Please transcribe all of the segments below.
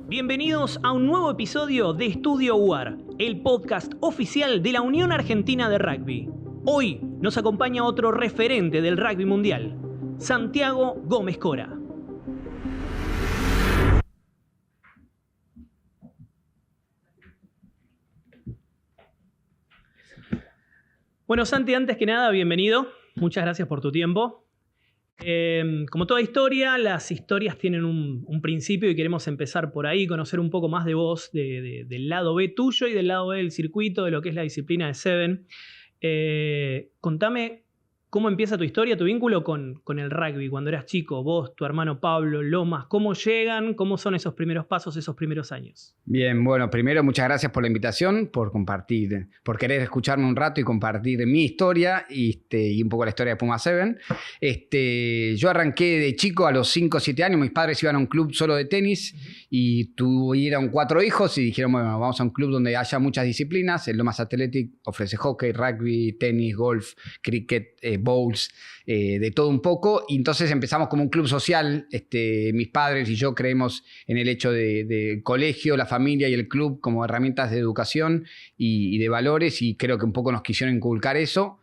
Bienvenidos a un nuevo episodio de Estudio UAR, el podcast oficial de la Unión Argentina de Rugby. Hoy nos acompaña otro referente del rugby mundial, Santiago Gómez Cora. Bueno, Santi, antes que nada, bienvenido. Muchas gracias por tu tiempo. Como toda historia, las historias tienen un principio y queremos empezar por ahí, conocer un poco más de vos, del lado B tuyo y del lado B del circuito, de lo que es la disciplina de Seven. Contame cómo empieza tu historia, tu vínculo con el rugby cuando eras chico, vos, tu hermano Pablo, Lomas, cómo llegan, cómo son esos primeros pasos, esos primeros años. Bien, bueno, primero muchas gracias por la invitación, por compartir, por querer escucharme un rato y compartir mi historia y un poco la historia de Puma Seven. Yo arranqué de chico a los 5 o 7 años, mis padres iban a un club solo de tenis y tuvieron 4 hijos y dijeron, bueno, vamos a un club donde haya muchas disciplinas. El Lomas Athletic ofrece hockey, rugby, tenis, golf, cricket, bowls, de todo un poco. Y entonces empezamos como un club social. Mis padres y yo creemos en el hecho de colegio, la familia y el club como herramientas de educación y de valores, y creo que un poco nos quisieron inculcar eso.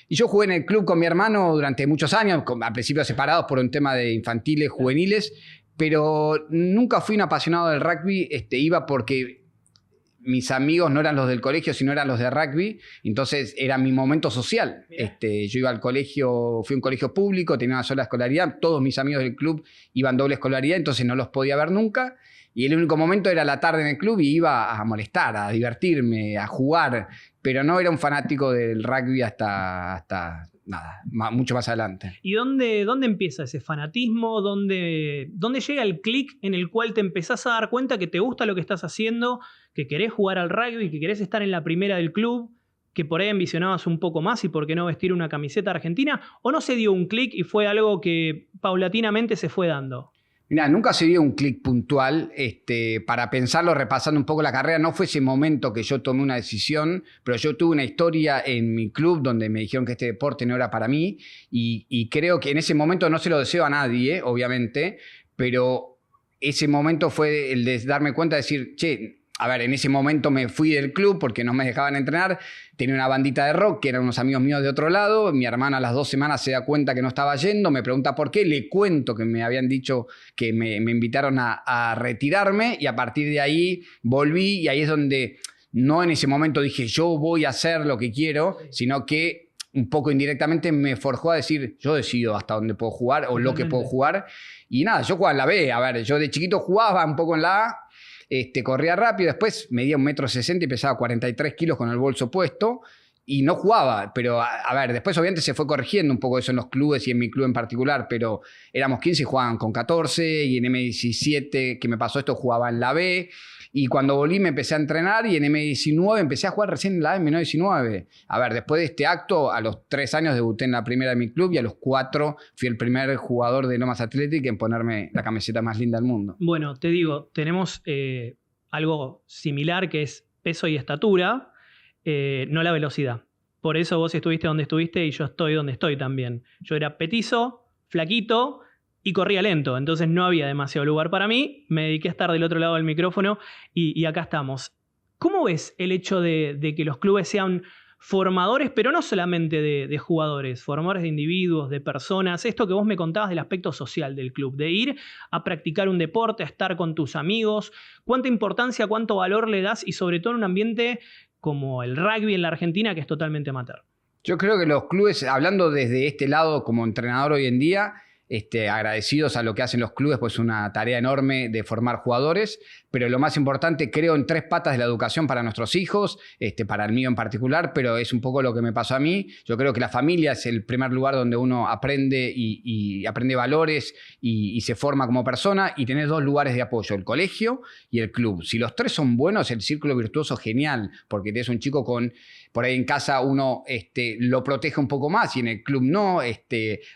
Y yo jugué en el club con mi hermano durante muchos años, al principio separados por un tema de infantiles, juveniles, pero nunca fui un apasionado del rugby. Iba porque mis amigos no eran los del colegio, sino eran los de rugby, entonces era mi momento social. Yo iba al colegio, fui a un colegio público, tenía una sola escolaridad, todos mis amigos del club iban doble escolaridad, entonces no los podía ver nunca, y el único momento era la tarde en el club y iba a molestar, a divertirme, a jugar, pero no era un fanático del rugby hasta nada, mucho más adelante. ¿Y dónde empieza ese fanatismo? ¿Dónde llega el clic en el cual te empezás a dar cuenta que te gusta lo que estás haciendo, que querés jugar al rugby, que querés estar en la primera del club, que por ahí ambicionabas un poco más y por qué no vestir una camiseta argentina? ¿O no se dio un clic y fue algo que paulatinamente se fue dando? Mirá, nunca se dio un clic puntual. Para pensarlo, repasando un poco la carrera, no fue ese momento que yo tomé una decisión, pero yo tuve una historia en mi club donde me dijeron que este deporte no era para mí, y creo que en ese momento no se lo deseo a nadie, obviamente, pero ese momento fue el de darme cuenta de decir, che, a ver, en ese momento me fui del club porque no me dejaban entrenar. Tenía una bandita de rock que eran unos amigos míos de otro lado. Mi hermana a las 2 semanas se da cuenta que no estaba yendo. Me pregunta por qué. Le cuento que me habían dicho que me invitaron a retirarme. Y a partir de ahí volví. Y ahí es donde no en ese momento dije yo voy a hacer lo que quiero, sino que un poco indirectamente me forjó a decir yo decido hasta dónde puedo jugar o lo que puedo jugar. Y nada, yo jugaba en la B. A ver, yo de chiquito jugaba un poco en la A. Corría rápido, después medía 1,60 m y pesaba 43 kilos con el bolso puesto y no jugaba, pero a ver, después obviamente se fue corrigiendo un poco eso en los clubes y en mi club en particular, pero éramos 15 y jugaban con 14, y en M17 que me pasó esto jugaba en la B, y cuando volví me empecé a entrenar y en M19 empecé a jugar recién en la A en 19. A ver, después de este acto, a los 3 años debuté en la primera de mi club y a los 4 fui el primer jugador de Lomas Athletic en ponerme la camiseta más linda del mundo. Bueno, te digo, tenemos algo similar que es peso y estatura, no la velocidad. Por eso vos estuviste donde estuviste y yo estoy donde estoy también. Yo era petizo, flaquito y corría lento, entonces no había demasiado lugar para mí. Me dediqué a estar del otro lado del micrófono y acá estamos. ¿Cómo ves el hecho de que los clubes sean formadores, pero no solamente de jugadores, formadores de individuos, de personas? Esto que vos me contabas del aspecto social del club, de ir a practicar un deporte, a estar con tus amigos. ¿Cuánta importancia, cuánto valor le das? Y sobre todo en un ambiente como el rugby en la Argentina, que es totalmente amateur. Yo creo que los clubes, hablando desde este lado como entrenador hoy en día, agradecidos a lo que hacen los clubes, pues una tarea enorme de formar jugadores, pero lo más importante, creo en 3 patas de la educación para nuestros hijos, para el mío en particular, pero es un poco lo que me pasó a mí. Yo creo que la familia es el primer lugar donde uno aprende y aprende valores y se forma como persona, y tenés 2 lugares de apoyo, el colegio y el club. Si los 3 son buenos, el círculo virtuoso es genial, porque tenés un chico con, por ahí en casa uno lo protege un poco más y en el club no.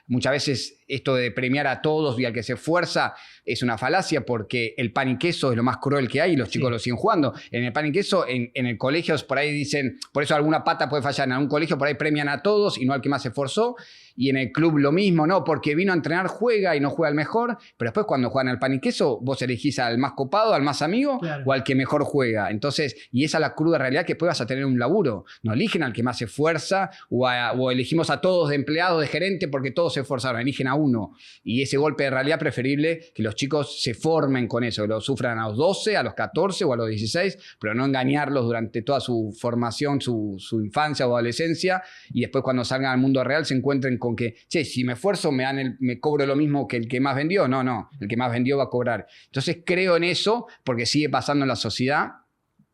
Muchas veces esto de premiar a todos y al que se esfuerza es una falacia, porque el pan y queso es lo más cruel que hay y los chicos lo siguen jugando. En el pan y queso, en el colegio, por ahí dicen, por eso alguna pata puede fallar, en algún colegio por ahí premian a todos y no al que más se esforzó. Y en el club lo mismo, ¿no? Porque vino a entrenar, juega y no juega al mejor, pero después cuando juegan al pan y queso, vos elegís al más copado, al más amigo, Claro. o al que mejor juega. Entonces, y esa es la cruda realidad, que después vas a tener un laburo. No eligen al que más se esfuerza, o elegimos a todos de empleado, de gerente, porque todos se esforzaron, eligen a uno. Y ese golpe de realidad, preferible que los chicos se formen con eso, que lo sufran a los 12, a los 14 o a los 16, pero no engañarlos durante toda su formación, su infancia o adolescencia, y después cuando salgan al mundo real se encuentren con que, che, si me esfuerzo me cobro lo mismo que el que más vendió. No, el que más vendió va a cobrar. Entonces creo en eso, porque sigue pasando en la sociedad,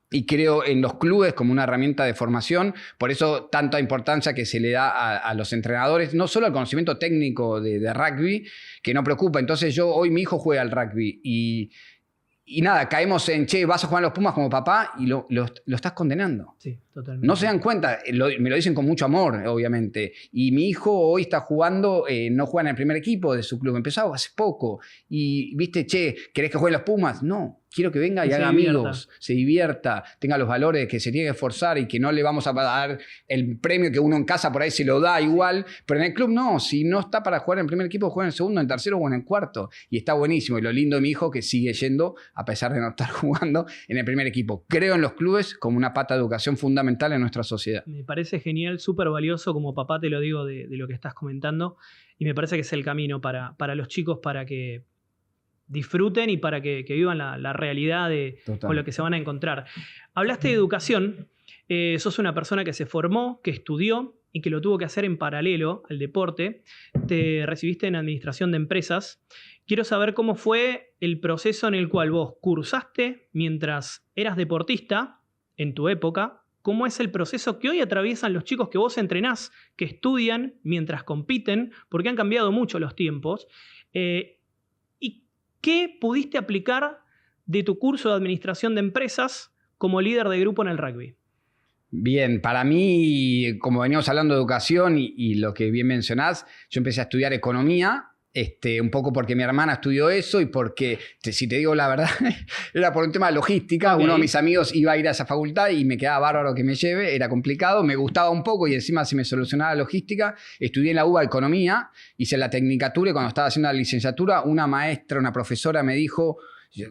y creo en los clubes como una herramienta de formación. Por eso tanta importancia que se le da a los entrenadores, no solo al conocimiento técnico de rugby, que no preocupa. Entonces hoy mi hijo juega al rugby y nada, caemos en, che, vas a jugar a los Pumas como papá, y lo estás condenando. Sí, totalmente. No se dan cuenta, me lo dicen con mucho amor, obviamente. Y mi hijo hoy está jugando, no juega en el primer equipo de su club, empezó hace poco. Y viste, che, ¿querés que juegue en los Pumas? No, quiero que venga y haga amigos, se divierta, tenga los valores, que se tiene que esforzar y que no le vamos a dar el premio que uno en casa por ahí se lo da igual. Pero en el club no, si no está para jugar en el primer equipo, juega en el segundo, en el tercero o en el cuarto. Y está buenísimo. Y lo lindo de mi hijo que sigue yendo, a pesar de no estar jugando en el primer equipo. Creo en los clubes como una pata de educación fundamental en nuestra sociedad. Me parece genial, súper valioso, como papá te lo digo de lo que estás comentando, y me parece que es el camino para los chicos, para que disfruten y para que vivan la realidad con lo que se van a encontrar. Hablaste de educación, sos una persona que se formó, que estudió y que lo tuvo que hacer en paralelo al deporte. Te recibiste en administración de empresas. Quiero saber cómo fue el proceso en el cual vos cursaste mientras eras deportista en tu época. ¿Cómo es el proceso que hoy atraviesan los chicos que vos entrenás, que estudian mientras compiten? Porque han cambiado mucho los tiempos. ¿Y qué pudiste aplicar de tu curso de administración de empresas como líder de grupo en el rugby? Bien, para mí, como veníamos hablando de educación y lo que bien mencionás, yo empecé a estudiar economía. Un poco porque mi hermana estudió eso y porque, si te digo la verdad, era por un tema de logística. Okay. Uno de mis amigos iba a ir a esa facultad y me quedaba bárbaro que me lleve, era complicado, me gustaba un poco y encima se me solucionaba la logística. Estudié en la UBA Economía, hice la tecnicatura y cuando estaba haciendo la licenciatura, una maestra, una profesora me dijo,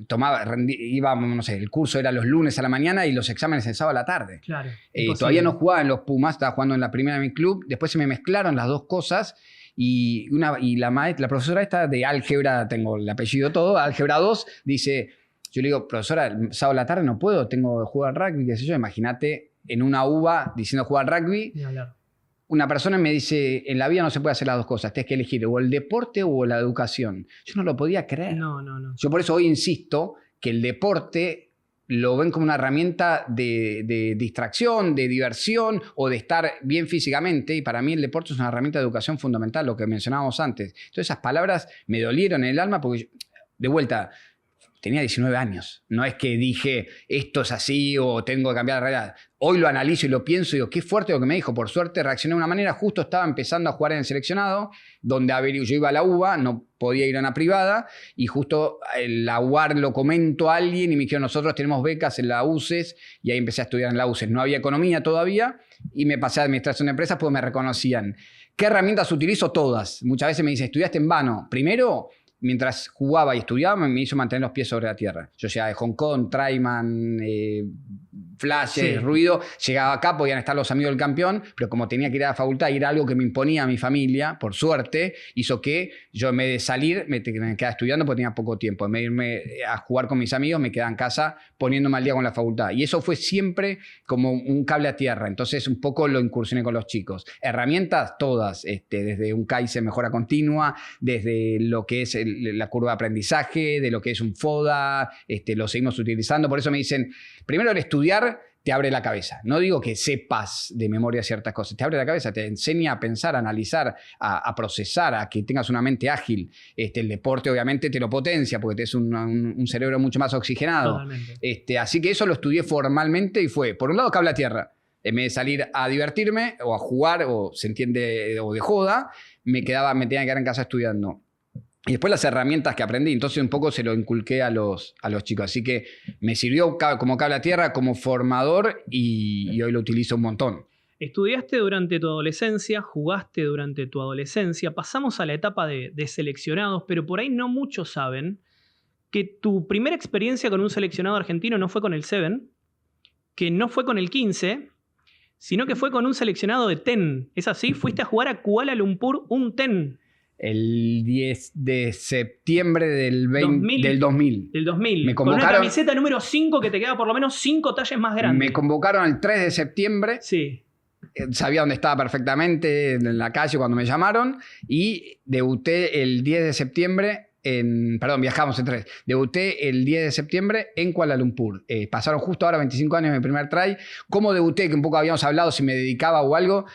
no sé, el curso era los lunes a la mañana y los exámenes el sábado a la tarde. Claro, todavía no jugaba en los Pumas, estaba jugando en la primera de mi club, después se me mezclaron las dos cosas. Y la profesora esta de álgebra, tengo el apellido todo, álgebra 2, dice, yo le digo, profesora, el sábado a la tarde no puedo, tengo que jugar al rugby, qué sé yo. Imagínate en una UBA diciendo jugar al rugby. Una persona me dice, en la vida no se puede hacer las dos cosas, tienes que elegir o el deporte o la educación. Yo no lo podía creer. No. Yo por eso hoy insisto que el deporte lo ven como una herramienta de distracción, de diversión o de estar bien físicamente. Y para mí el deporte es una herramienta de educación fundamental, lo que mencionábamos antes. Entonces esas palabras me dolieron en el alma porque, de vuelta, tenía 19 años. No es que dije, esto es así o tengo que cambiar la realidad. Hoy lo analizo y lo pienso y digo, qué fuerte lo que me dijo. Por suerte reaccioné de una manera. Justo estaba empezando a jugar en el seleccionado, donde yo iba a la UBA, no podía ir a una privada, y justo la UAR lo comento a alguien y me dijeron, nosotros tenemos becas en la UCES, y ahí empecé a estudiar en la UCES. No había economía todavía y me pasé a administración de empresas porque me reconocían. ¿Qué herramientas utilizo? Todas. Muchas veces me dicen, estudiaste en vano. Primero, mientras jugaba y estudiaba, me hizo mantener los pies sobre la tierra. Yo llegaba de Hong Kong, Traiman, flashes, ruido. Llegaba acá, podían estar los amigos del campeón, pero como tenía que ir a la facultad y era algo que me imponía a mi familia, por suerte, hizo que yo en vez de salir me quedaba estudiando porque tenía poco tiempo. En vez de irme a jugar con mis amigos, me quedaba en casa poniéndome al día con la facultad. Y eso fue siempre como un cable a tierra. Entonces un poco lo incursioné con los chicos. Herramientas todas, desde un Kaizen mejora continua, desde lo que es la curva de aprendizaje, de lo que es un FODA, lo seguimos utilizando. Por eso me dicen, primero el estudiar te abre la cabeza. No digo que sepas de memoria ciertas cosas, te abre la cabeza, te enseña a pensar, a analizar, a procesar, a que tengas una mente ágil. El deporte obviamente te lo potencia porque es un cerebro mucho más oxigenado. Así que eso lo estudié formalmente y fue, por un lado, cable a tierra. En vez de salir a divertirme o a jugar, o se entiende, o de joda, me tenía que quedar en casa estudiando. Y después las herramientas que aprendí, entonces un poco se lo inculqué a los chicos. Así que me sirvió como cable a tierra, como formador y hoy lo utilizo un montón. Estudiaste durante tu adolescencia, jugaste durante tu adolescencia, pasamos a la etapa de seleccionados, pero por ahí no muchos saben que tu primera experiencia con un seleccionado argentino no fue con el Seven, que no fue con el 15, sino que fue con un seleccionado de TEN. ¿Es así? Fuiste a jugar a Kuala Lumpur un TEN. El 10 de septiembre del 2000. Del 2000. Del 2000. Me Con una convocaron, camiseta número 5 que te queda por lo menos 5 talles más grande. me convocaron el 3 de septiembre. Sí. Sabía dónde estaba perfectamente, en la calle cuando me llamaron. Y debuté el 10 de septiembre perdón, viajamos el 3. Debuté el 10 de septiembre en Kuala Lumpur. Pasaron justo ahora 25 años de mi primer try. ¿Cómo debuté? Que un poco habíamos hablado si me dedicaba o algo.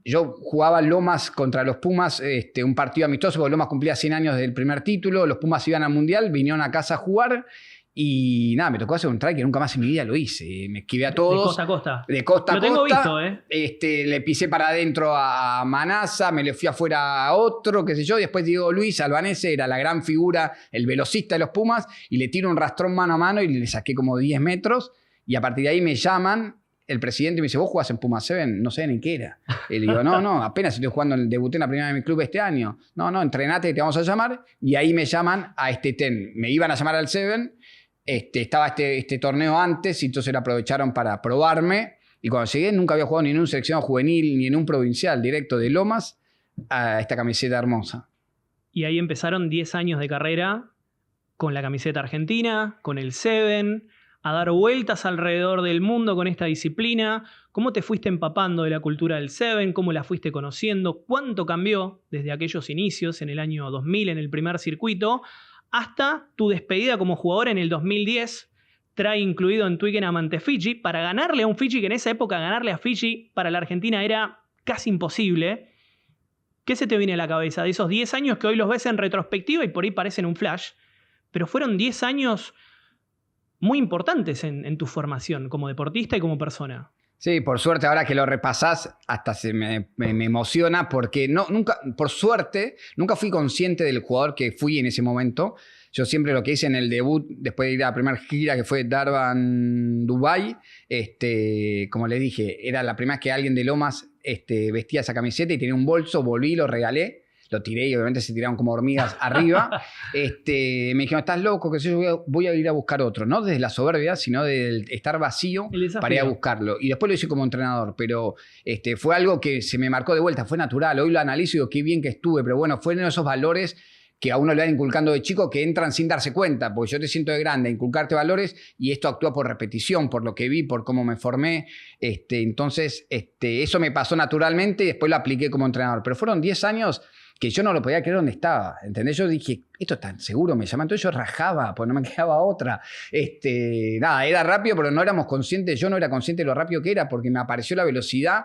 Yo jugaba Lomas contra los Pumas, un partido amistoso, porque Lomas cumplía 100 años del primer título, los Pumas iban al Mundial, vinieron a casa a jugar y nada, me tocó hacer un try que nunca más en mi vida lo hice. Me esquivé a todos. De costa a costa. De costa a costa. Lo tengo visto, Le pisé para adentro a Manasa, me le fui afuera a otro, qué sé yo. Después Diego Luis Albanese era la gran figura, el velocista de los Pumas, y le tiro un rastrón mano a mano y le saqué como 10 metros. Y a partir de ahí me llaman. El presidente me dice, ¿vos jugás en Puma 7? No sé ni qué era. Y le digo, no, apenas estoy jugando, debuté en la primera de mi club este año. No, entrenate que te vamos a llamar. Y ahí me llaman a este TEN. Me iban a llamar al 7. Estaba este torneo antes y entonces lo aprovecharon para probarme. Y cuando llegué nunca había jugado ni en un seleccionado juvenil ni en un provincial, directo de Lomas a esta camiseta hermosa. Y ahí empezaron 10 años de carrera con la camiseta argentina, con el 7, a dar vueltas alrededor del mundo con esta disciplina. ¿Cómo te fuiste empapando de la cultura del 7? ¿Cómo la fuiste conociendo? ¿Cuánto cambió desde aquellos inicios en el año 2000 en el primer circuito hasta tu despedida como jugador en el 2010? Try incluido en Twickenham ante Fiji, para ganarle a un Fiji que en esa época ganarle a Fiji para la Argentina era casi imposible. ¿Qué se te viene a la cabeza de esos 10 años que hoy los ves en retrospectiva y por ahí parecen un flash? Pero fueron 10 años muy importantes en tu formación como deportista y como persona. Sí, por suerte, ahora que lo repasás, hasta me emociona porque nunca, por suerte, nunca fui consciente del jugador que fui en ese momento. Yo siempre lo que hice en el debut, después de ir a la primera gira que fue Durban, Dubai, como les dije, era la primera vez que alguien de Lomas vestía esa camiseta y tenía un bolso, volví, lo regalé. Lo tiré y obviamente se tiraron como hormigas arriba. Me dijeron, estás loco, que yo voy a ir a buscar otro. No desde la soberbia, sino del estar vacío para ir a buscarlo. Y después lo hice como entrenador, pero fue algo que se me marcó de vuelta, fue natural. Hoy lo analizo y digo, qué bien que estuve, pero bueno, fueron esos valores que a uno le van inculcando de chico que entran sin darse cuenta, porque yo te siento de grande, inculcarte valores y esto actúa por repetición, por lo que vi, por cómo me formé. Entonces, eso me pasó naturalmente y después lo apliqué como entrenador. Pero fueron 10 años que yo no lo podía creer donde estaba, ¿entendés? Yo dije, esto es tan seguro, me llaman. Entonces yo rajaba, pues no me quedaba otra. Nada, era rápido, pero no éramos conscientes, yo no era consciente de lo rápido que era, porque me apareció la velocidad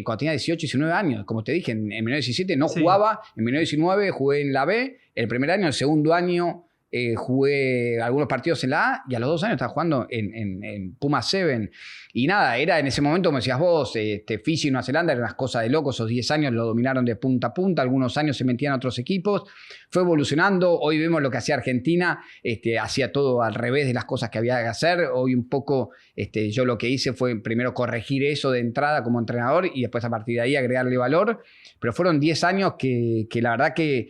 cuando tenía 18, 19 años. Como te dije, en 1917 no jugaba, en 1919 jugué en la B, el primer año, el segundo año jugué algunos partidos en la A y a los 2 años estaba jugando en Puma 7. Y nada, era en ese momento, como decías vos, Fiji y Nueva Zelanda eran unas cosas de locos. Esos 10 años lo dominaron de punta a punta. Algunos años se metían a otros equipos. Fue evolucionando. Hoy vemos lo que hacía Argentina. Hacía todo al revés de las cosas que había que hacer. Hoy un poco yo lo que hice fue primero corregir eso de entrada como entrenador y después a partir de ahí agregarle valor. Pero fueron 10 años que la verdad que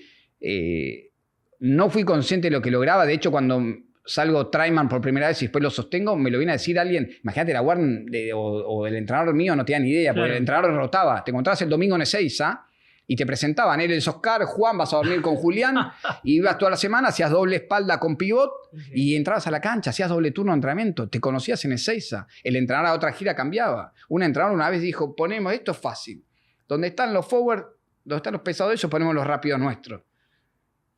no fui consciente de lo que lograba. De hecho, cuando salgo tryman por primera vez y después lo sostengo, me lo viene a decir alguien. Imagínate, la Warren o el entrenador mío no tenía ni idea, porque el entrenador rotaba. Te encontrabas el domingo en Ezeiza y te presentaban. Él es Oscar, Juan, vas a dormir con Julián. Y ibas toda la semana, hacías doble espalda con pivot y entrabas a la cancha, hacías doble turno de entrenamiento. Te conocías en Ezeiza. El entrenador a otra gira cambiaba. Un entrenador una vez dijo, ponemos, esto es fácil. Donde están los forward, donde están los pesados de ellos, ponemos los rápidos nuestros.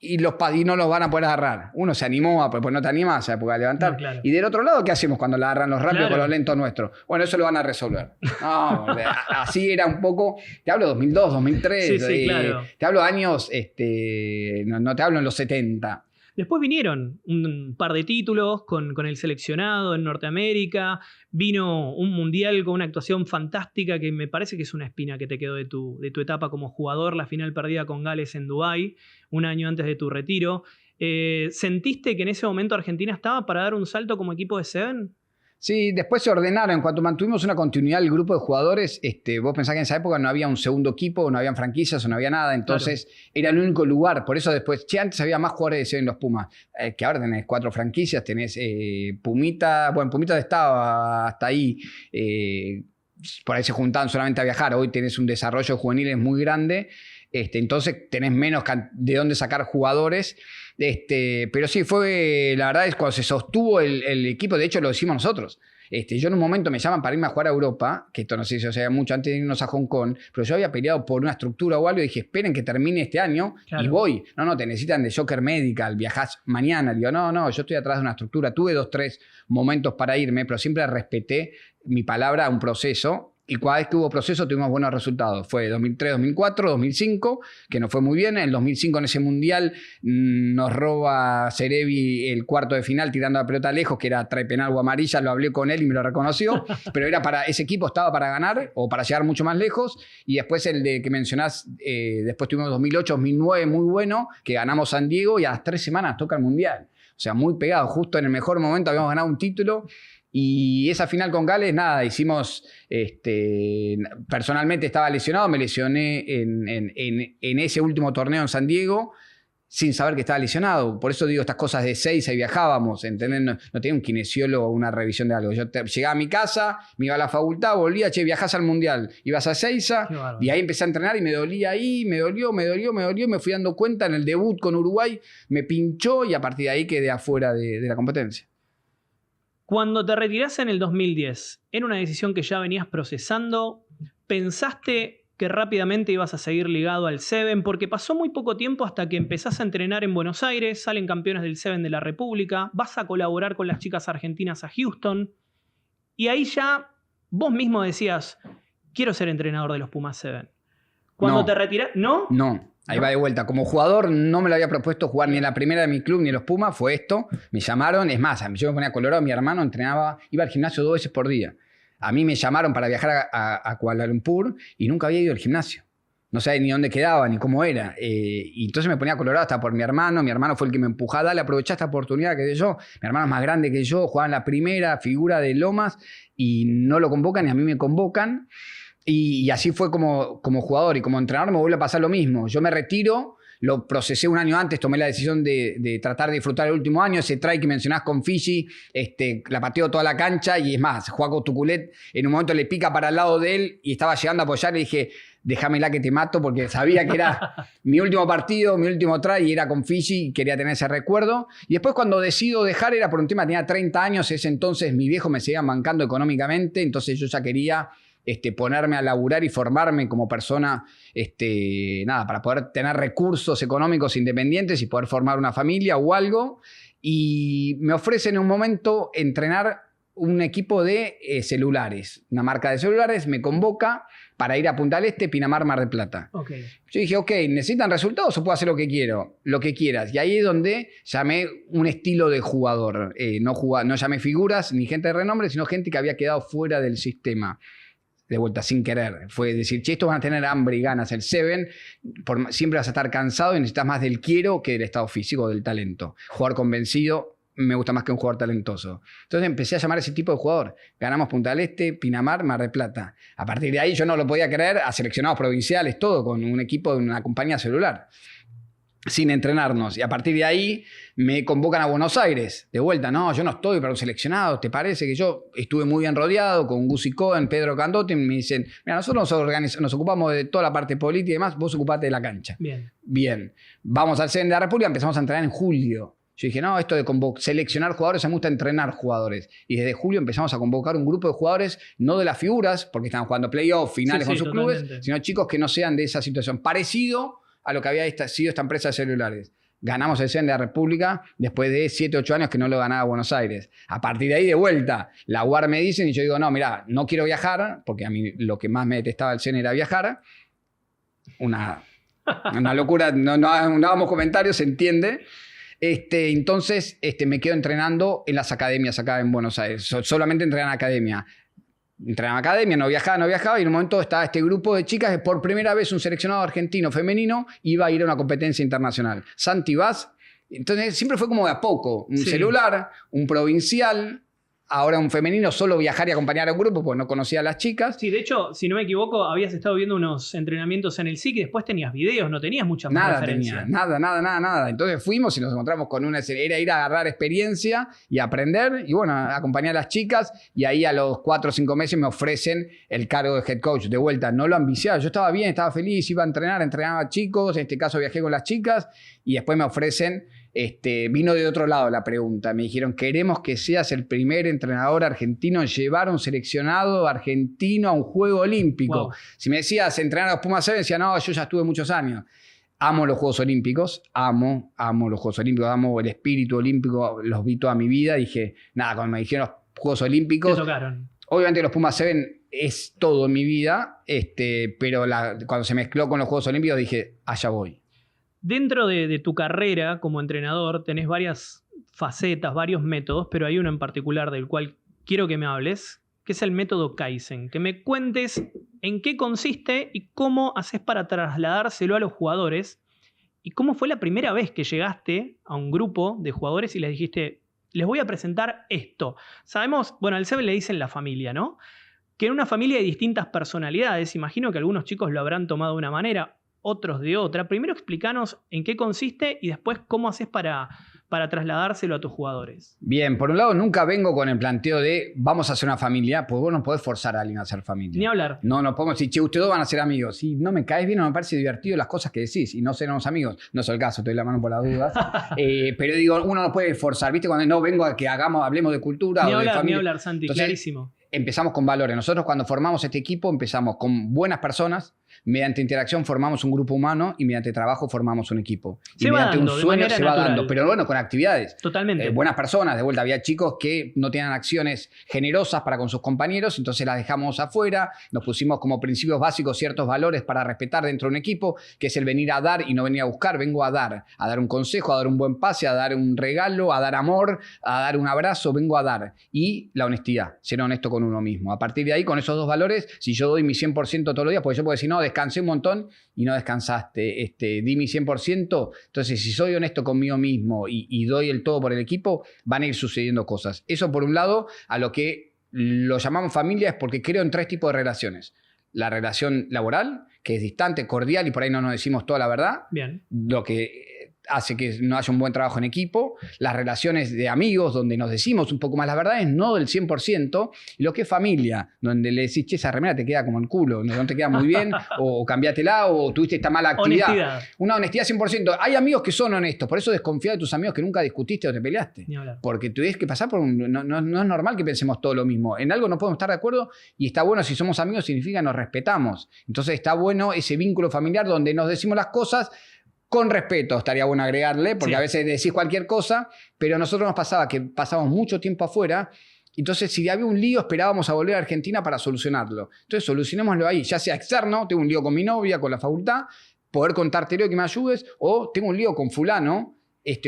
Y los no los van a poder agarrar. Uno se animó, pues no te animás a levantar. No, claro. Y del otro lado, ¿qué hacemos cuando la agarran los rápidos con los lentos nuestros? Bueno, eso lo van a resolver. No, así era un poco. Te hablo 2002, 2003. Sí, claro. Te hablo años, no te hablo en los 70. Después vinieron un par de títulos con el seleccionado en Norteamérica. Vino un mundial con una actuación fantástica que me parece que es una espina que te quedó de tu etapa como jugador. La final perdida con Gales en Dubái, un año antes de tu retiro. ¿Sentiste que en ese momento Argentina estaba para dar un salto como equipo de 7? Sí, después se ordenaron. En cuanto mantuvimos una continuidad del grupo de jugadores, vos pensás que en esa época no había un segundo equipo, no habían franquicias o no había nada. Entonces era el único lugar. Por eso después, antes había más jugadores de CB en los Pumas. Que ahora tenés 4 franquicias, tenés Pumita. Bueno, Pumita estaba hasta ahí. Por ahí se juntaban solamente a viajar. Hoy tenés un desarrollo juvenil muy grande. Entonces tenés menos de dónde sacar jugadores. Pero sí, la verdad es cuando se sostuvo el equipo, de hecho lo hicimos nosotros. Yo en un momento me llaman para irme a jugar a Europa, que esto no sé si se sabía mucho antes de irnos a Hong Kong, pero yo había peleado por una estructura o algo y dije, esperen que termine este año y voy. No, te necesitan de Joker Medical, viajás mañana. Digo, no, yo estoy atrás de una estructura. Tuve 2, 3 momentos para irme, pero siempre respeté mi palabra a un proceso. Y cada vez que hubo proceso tuvimos buenos resultados. Fue 2003, 2004, 2005, que nos fue muy bien. En el 2005 en ese mundial nos roba Cerevi el cuarto de final tirando la pelota lejos, que era trae penal o amarilla. Lo hablé con él y me lo reconoció. Pero ese equipo estaba para ganar o para llegar mucho más lejos. Y después el de que mencionás, después tuvimos 2008, 2009, muy bueno, que ganamos San Diego y a las 3 semanas toca el mundial. O sea, muy pegado. Justo en el mejor momento habíamos ganado un título. Y esa final con Gales, nada, hicimos, personalmente estaba lesionado, me lesioné en ese último torneo en San Diego, sin saber que estaba lesionado. Por eso digo estas cosas de Seiza y viajábamos, ¿entendés? No tenía un kinesiólogo o una revisión de algo. Yo llegaba a mi casa, me iba a la facultad, volvía, viajás al Mundial, ibas a Seiza, y ahí empecé a entrenar y me dolía ahí, me dolió, me fui dando cuenta en el debut con Uruguay, me pinchó y a partir de ahí quedé afuera de la competencia. Cuando te retiraste en el 2010, ¿era una decisión que ya venías procesando? ¿Pensaste que rápidamente ibas a seguir ligado al Seven? Porque pasó muy poco tiempo hasta que empezás a entrenar en Buenos Aires, salen campeones del Seven de la República, vas a colaborar con las chicas argentinas a Houston, y ahí ya vos mismo decías, quiero ser entrenador de los Pumas Seven. Cuando te retiraste, ¿no? No. Ahí va de vuelta. Como jugador no me lo había propuesto jugar ni en la primera de mi club ni en los Pumas, fue esto. Me llamaron, es más, yo me ponía colorado, mi hermano entrenaba, iba al gimnasio 2 veces por día. A mí me llamaron para viajar a Kuala Lumpur y nunca había ido al gimnasio. No sabía ni dónde quedaba, ni cómo era. Y entonces me ponía colorado hasta por mi hermano fue el que me empujó, dale, aprovechá esta oportunidad que yo. Mi hermano es más grande que yo, jugaba en la primera figura de Lomas y no lo convocan y a mí me convocan. Y así fue como jugador y como entrenador me vuelve a pasar lo mismo. Yo me retiro, lo procesé un año antes, tomé la decisión de tratar de disfrutar el último año. Ese try que mencionás con Fiji, la pateó toda la cancha y es más, Joaco Tuculet en un momento le pica para el lado de él y estaba llegando a apoyar y dije, déjamela que te mato porque sabía que era mi último partido, mi último try y era con Fiji y quería tener ese recuerdo. Y después cuando decido dejar era por un tema, tenía 30 años, ese entonces mi viejo me seguía bancando económicamente, entonces yo ya quería ponerme a laburar y formarme como persona, para poder tener recursos económicos independientes y poder formar una familia o algo. Y me ofrecen en un momento entrenar un equipo de celulares, una marca de celulares, me convoca para ir a Punta del Este, Pinamar, Mar del Plata. Okay. Yo dije, ok, ¿necesitan resultados o puedo hacer lo que quiero? Lo que quieras. Y ahí es donde llamé un estilo de jugador. No llamé figuras ni gente de renombre, sino gente que había quedado fuera del sistema. De vuelta, sin querer. Fue decir, che, estos van a tener hambre y ganas. El Seven, siempre vas a estar cansado y necesitas más del quiero que del estado físico, del talento. Jugar convencido me gusta más que un jugador talentoso. Entonces empecé a llamar a ese tipo de jugador. Ganamos Punta del Este, Pinamar, Mar del Plata. A partir de ahí yo no lo podía creer, a seleccionados provinciales, todo, con un equipo de una compañía celular. Sin entrenarnos. Y a partir de ahí me convocan a Buenos Aires. De vuelta, no, yo no estoy para un seleccionado. ¿Te parece que yo estuve muy bien rodeado con Gusi Cohen, Pedro Candotti? Me dicen, mira, nosotros nos ocupamos de toda la parte política y demás, vos ocupate de la cancha. Bien. Vamos al CEN de la República, empezamos a entrenar en julio. Yo dije, no, esto de seleccionar jugadores, me gusta entrenar jugadores. Y desde julio empezamos a convocar un grupo de jugadores, no de las figuras, porque estaban jugando playoffs, finales con sus clubes, sino chicos que no sean de esa situación. Parecido a lo que había sido esta empresa de celulares. Ganamos el CEN de la República después de 7, 8 años que no lo ganaba Buenos Aires. A partir de ahí, de vuelta, la UAR me dicen y yo digo, no, mirá, no quiero viajar, porque a mí lo que más me detestaba el CEN era viajar. Una locura, no hagamos comentarios, se entiende. Entonces me quedo entrenando en las academias acá en Buenos Aires. Solamente entrené en academia. Entrenaba en academia, no viajaba y en un momento estaba este grupo de chicas que por primera vez un seleccionado argentino femenino iba a ir a una competencia internacional. Santi Vaz. Entonces siempre fue como de a poco. Un celular, un provincial, ahora un femenino, solo viajar y acompañar a un grupo, porque no conocía a las chicas. Sí, de hecho, si no me equivoco, habías estado viendo unos entrenamientos en el SIC y después tenías videos, no tenías mucha más Nada referencia. tenía, nada. Entonces fuimos y nos encontramos con era ir a agarrar experiencia y aprender, y bueno, acompañar a las chicas, y ahí a los 4 o 5 meses me ofrecen el cargo de head coach. De vuelta, no lo ambiciaba, yo estaba bien, estaba feliz, iba a entrenar, entrenaba chicos, en este caso viajé con las chicas, y después me ofrecen... vino de otro lado la pregunta. Me dijeron, queremos que seas el primer entrenador argentino en llevar a un seleccionado argentino a un juego olímpico. Wow. Si me decías entrenar a los Pumas 7, decía, no, yo ya estuve muchos años. Amo los Juegos Olímpicos, amo los Juegos Olímpicos, amo el espíritu olímpico, los vi toda mi vida. Dije, nada, cuando me dijeron los Juegos Olímpicos... Te tocaron. Obviamente los Pumas 7 es todo en mi vida, pero cuando se mezcló con los Juegos Olímpicos dije, allá voy. Dentro de tu carrera como entrenador tenés varias facetas, varios métodos, pero hay uno en particular del cual quiero que me hables, que es el método Kaizen. Que me cuentes en qué consiste y cómo haces para trasladárselo a los jugadores y cómo fue la primera vez que llegaste a un grupo de jugadores y les dijiste, les voy a presentar esto. Sabemos, bueno, al CEB le dicen la familia, ¿no? Que en una familia hay distintas personalidades. Imagino que algunos chicos lo habrán tomado de una manera, otros de otra. Primero explícanos en qué consiste y después cómo haces para trasladárselo a tus jugadores. Bien, por un lado nunca vengo con el planteo de vamos a hacer una familia, pues vos no podés forzar a alguien a hacer familia. Ni hablar. No podemos decir, che, ustedes dos van a ser amigos. Si no me caes bien o me parece divertido las cosas que decís y no seremos amigos. No es el caso, te doy la mano por las dudas. Pero digo, uno no puede forzar, ¿viste? Cuando no vengo a que hablemos de cultura Ni o hablar, de familia. ni hablar, Santi, Entonces, clarísimo. empezamos con valores. Nosotros cuando formamos este equipo empezamos con buenas personas, mediante interacción formamos un grupo humano y mediante trabajo formamos un equipo. Y Se va mediante dando, un de sueño manera se va natural. dando, pero bueno, con actividades. Totalmente. Buenas personas, de vuelta, había chicos que no tenían acciones generosas para con sus compañeros, entonces las dejamos afuera, nos pusimos como principios básicos ciertos valores para respetar dentro de un equipo, que es el venir a dar y no venir a buscar, vengo a dar un consejo, a dar un buen pase, a dar un regalo, a dar amor, a dar un abrazo, vengo a dar. Y la honestidad, ser honesto con uno mismo. A partir de ahí, con esos dos valores, si yo doy mi 100% todos los días, porque yo puedo decir, no, descansé un montón y no descansaste, di mi 100%, entonces si soy honesto conmigo mismo y doy el todo por el equipo, van a ir sucediendo cosas. Eso por un lado, a lo que lo llamamos familia es porque creo en 3 tipos de relaciones. La relación laboral, que es distante, cordial y por ahí no nos decimos toda la verdad. Bien. Lo que hace que no haya un buen trabajo en equipo. Las relaciones de amigos, donde nos decimos un poco más las verdades, no del 100%. Y lo que es familia, donde le decís, che, esa remera te queda como el culo, no te queda muy bien, o cambiátela, o tuviste esta mala actividad. Honestidad. Una honestidad 100%. Hay amigos que son honestos, por eso desconfía de tus amigos que nunca discutiste o te peleaste. Ni hablar. Porque tuviste que pasar por no es normal que pensemos todo lo mismo. En algo no podemos estar de acuerdo y está bueno, si somos amigos significa nos respetamos. Entonces está bueno ese vínculo familiar donde nos decimos las cosas con respeto, estaría bueno agregarle, porque sí, a veces decís cualquier cosa, pero a nosotros nos pasaba que pasábamos mucho tiempo afuera, entonces si había un lío esperábamos a volver a Argentina para solucionarlo. Entonces solucionémoslo ahí, ya sea externo, tengo un lío con mi novia, con la facultad, poder contártelo y que me ayudes, o tengo un lío con fulano,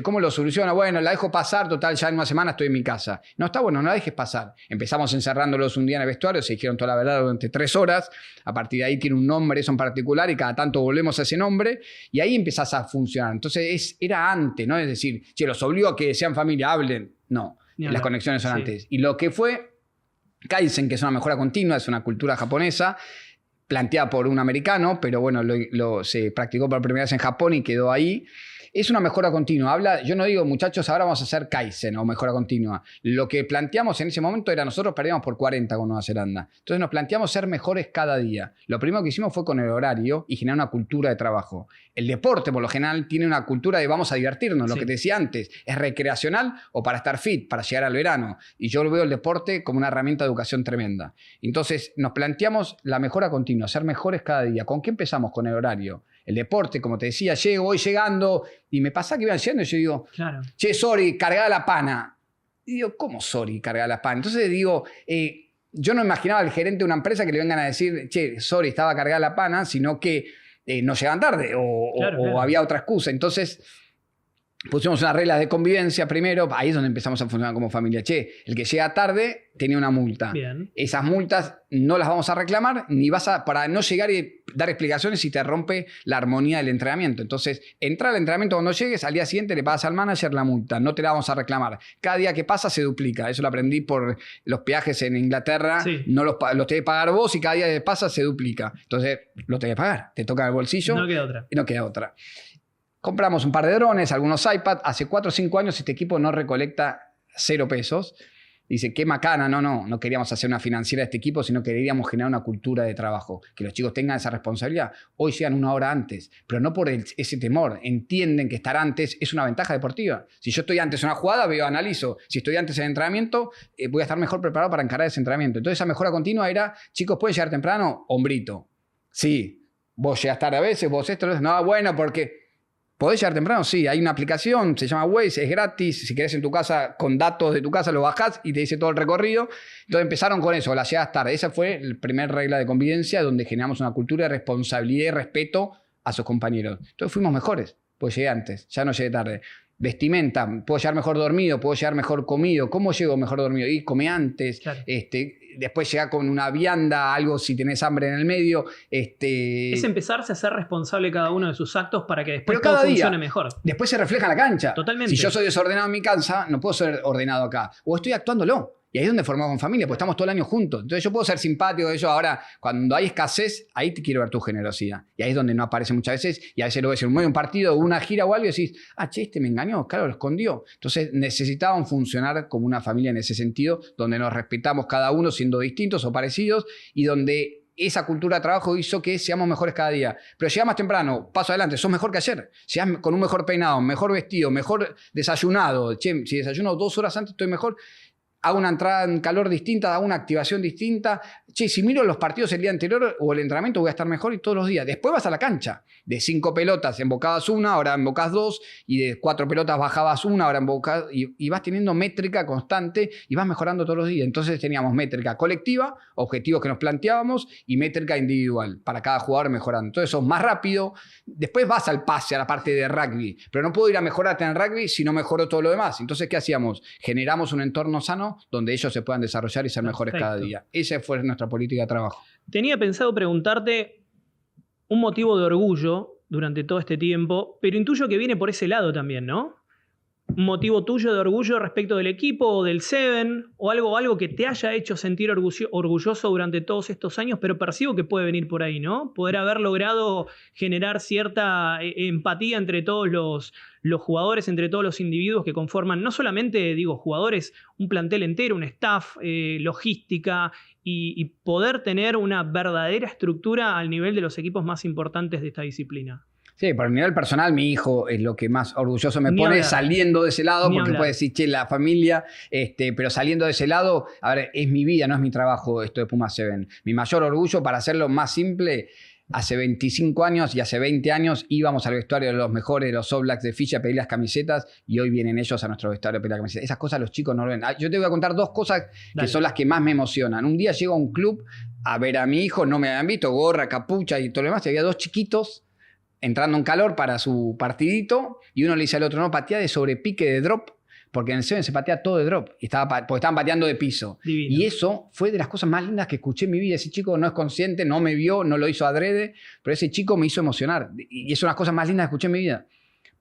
¿cómo lo soluciono? Bueno, la dejo pasar, total, ya en una semana estoy en mi casa. No, está bueno, no la dejes pasar. Empezamos encerrándolos un día en el vestuario, se dijeron toda la verdad durante 3 horas. A partir de ahí tiene un nombre eso en particular y cada tanto volvemos a ese nombre y ahí empezás a funcionar. Entonces era antes, ¿no? Es decir, che, los obligo a que sean familia, hablen. No, las conexiones son antes. Y lo que fue Kaizen, que es una mejora continua, es una cultura japonesa, planteada por un americano, pero bueno, se practicó por primera vez en Japón y quedó ahí. Es una mejora continua. Yo no digo, muchachos, ahora vamos a hacer Kaizen o mejora continua. Lo que planteamos en ese momento era, nosotros perdíamos por 40 con Nueva Zelanda. Entonces nos planteamos ser mejores cada día. Lo primero que hicimos fue con el horario y generar una cultura de trabajo. El deporte, por lo general, tiene una cultura de vamos a divertirnos. Lo que te decía antes, ¿es recreacional o para estar fit, para llegar al verano? Y yo veo el deporte como una herramienta de educación tremenda. Entonces nos planteamos la mejora continua, ser mejores cada día. ¿Con qué empezamos? Con el horario. El deporte, como te decía, voy llegando y me pasa que iban llegando y yo digo, claro, che, sorry, cargá la pana. Y digo, ¿cómo sorry, cargá la pana? Entonces digo, yo no imaginaba al gerente de una empresa que le vengan a decir, che, sorry, estaba cargada la pana, sino que no llegaban tarde o había otra excusa. Entonces pusimos unas reglas de convivencia primero, ahí es donde empezamos a funcionar como familia. Che, el que llega tarde tenía una multa. Bien. Esas multas no las vamos a reclamar, ni para no llegar y dar explicaciones si te rompe la armonía del entrenamiento. Entonces, entrar al entrenamiento cuando llegues, al día siguiente le pagas al manager la multa, no te la vamos a reclamar. Cada día que pasa se duplica. Eso lo aprendí por los peajes en Inglaterra. Sí. No los tenés que pagar vos y cada día que pasa se duplica. Entonces, lo tenés que pagar. Te toca el bolsillo. No queda otra. Y no queda otra. Compramos un par de drones, algunos iPads. Hace 4 o 5 años este equipo no recolecta 0 pesos. Dice, qué macana, no queríamos hacer una financiera de este equipo, sino queríamos generar una cultura de trabajo, que los chicos tengan esa responsabilidad. Hoy llegan 1 hora antes, pero no por ese temor. Entienden que estar antes es una ventaja deportiva. Si yo estoy antes en una jugada, analizo. Si estoy antes en el entrenamiento, voy a estar mejor preparado para encarar ese entrenamiento. Entonces esa mejora continua era, chicos, ¿pueden llegar temprano? Hombrito. Sí. Vos llegas tarde a veces, vos esto, no, bueno, porque... ¿Podés llegar temprano? Sí, hay una aplicación, se llama Waze, es gratis. Si querés en tu casa, con datos de tu casa, lo bajás y te dice todo el recorrido. Entonces empezaron con eso, las llegadas tarde. Esa fue la primera regla de convivencia donde generamos una cultura de responsabilidad y respeto a sus compañeros. Entonces fuimos mejores, pues llegué antes, ya no llegué tarde. Vestimenta, puedo llegar mejor dormido, puedo llegar mejor comido. ¿Cómo llego mejor dormido? Y come antes. Claro. Después llega con una vianda, algo si tenés hambre en el medio. Es empezarse a ser responsable cada uno de sus actos para que después todo funcione mejor. Después se refleja en la cancha. Totalmente. Si yo soy desordenado en mi casa, no puedo ser ordenado acá. O estoy actuándolo. Y ahí es donde formamos familia, porque estamos todo el año juntos. Entonces yo puedo ser simpático de ellos. Ahora, cuando hay escasez, ahí te quiero ver tu generosidad. Y ahí es donde no aparece muchas veces. Y a veces lo ves en un medio de un partido, una gira o algo y decís, che, este me engañó, claro, lo escondió. Entonces necesitaban funcionar como una familia en ese sentido, donde nos respetamos cada uno siendo distintos o parecidos y donde esa cultura de trabajo hizo que seamos mejores cada día. Pero llegás más temprano, paso adelante, sos mejor que ayer. Llegás con un mejor peinado, mejor vestido, mejor desayunado. Che, si desayuno 2 horas antes estoy mejor. Hago una entrada en calor distinta, hago una activación distinta. Che, si miro los partidos el día anterior o el entrenamiento voy a estar mejor y todos los días. Después vas a la cancha. De 5 pelotas embocabas 1, ahora embocás 2. Y de 4 pelotas bajabas 1, ahora embocás. Y vas teniendo métrica constante y vas mejorando todos los días. Entonces teníamos métrica colectiva, objetivos que nos planteábamos y métrica individual para cada jugador mejorando. Entonces sos más rápido. Después vas al pase, a la parte de rugby. Pero no puedo ir a mejorarte en rugby si no mejoro todo lo demás. Entonces, ¿qué hacíamos? Generamos un entorno sano donde ellos se puedan desarrollar y ser mejores cada día. Esa fue nuestra política de trabajo. Tenía pensado preguntarte un motivo de orgullo durante todo este tiempo, pero intuyo que viene por ese lado también, ¿no? Un motivo tuyo de orgullo respecto del equipo o del Seven o algo que te haya hecho sentir orgulloso durante todos estos años, pero percibo que puede venir por ahí, ¿no? Poder haber logrado generar cierta empatía entre todos los jugadores, entre todos los individuos que conforman, no solamente, digo, jugadores, un plantel entero, un staff, logística y poder tener una verdadera estructura al nivel de los equipos más importantes de esta disciplina. Sí, por el nivel personal, mi hijo es lo que más orgulloso me pone saliendo de ese lado, porque puede decir, che, la familia, pero saliendo de ese lado, a ver, es mi vida, no es mi trabajo esto de Puma Seven. Mi mayor orgullo, para hacerlo más simple, hace 25 años y hace 20 años íbamos al vestuario de los mejores, de los All Blacks de Fiji a pedir las camisetas y hoy vienen ellos a nuestro vestuario a pedir las camisetas. Esas cosas los chicos no lo ven. Yo te voy a contar 2 cosas que son las que más me emocionan. Un día llego a un club a ver a mi hijo, no me habían visto, gorra, capucha y todo lo demás, y había 2 chiquitos entrando en calor para su partidito y uno le dice al otro, no, patea de sobrepique de drop, porque en el Seven se patea todo de drop, porque estaban pateando de piso. Divino. Y eso fue de las cosas más lindas que escuché en mi vida. Ese chico no es consciente, no me vio, no lo hizo adrede, pero ese chico me hizo emocionar. Y es una de las cosas más lindas que escuché en mi vida.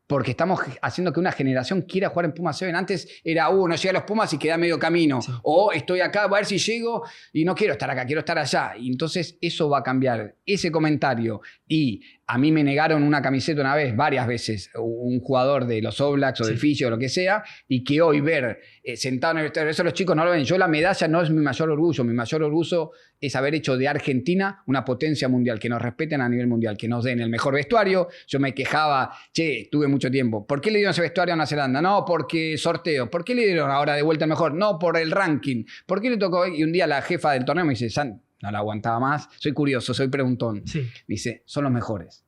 Porque estamos haciendo que una generación quiera jugar en Puma Seven. Antes era, no llegué a los Pumas y quedé a medio camino. Sí. O estoy acá, voy a ver si llego y no quiero estar acá, quiero estar allá. Y entonces eso va a cambiar. Ese comentario. Y a mí me negaron una camiseta una vez, varias veces, un jugador de los All Blacks o del Fiji o lo que sea, y que hoy ver sentado en el vestuario, eso los chicos no lo ven. Yo la medalla no es mi mayor orgullo. Mi mayor orgullo es haber hecho de Argentina una potencia mundial, que nos respeten a nivel mundial, que nos den el mejor vestuario. Yo me quejaba, che, tuve mucho tiempo. ¿Por qué le dieron ese vestuario a Nueva Zelanda? No, porque sorteo. ¿Por qué le dieron ahora de vuelta el mejor? No, por el ranking. ¿Por qué le tocó? Y un día la jefa del torneo me dice, no la aguantaba más. Soy curioso, soy preguntón. Sí. Dice, son los mejores.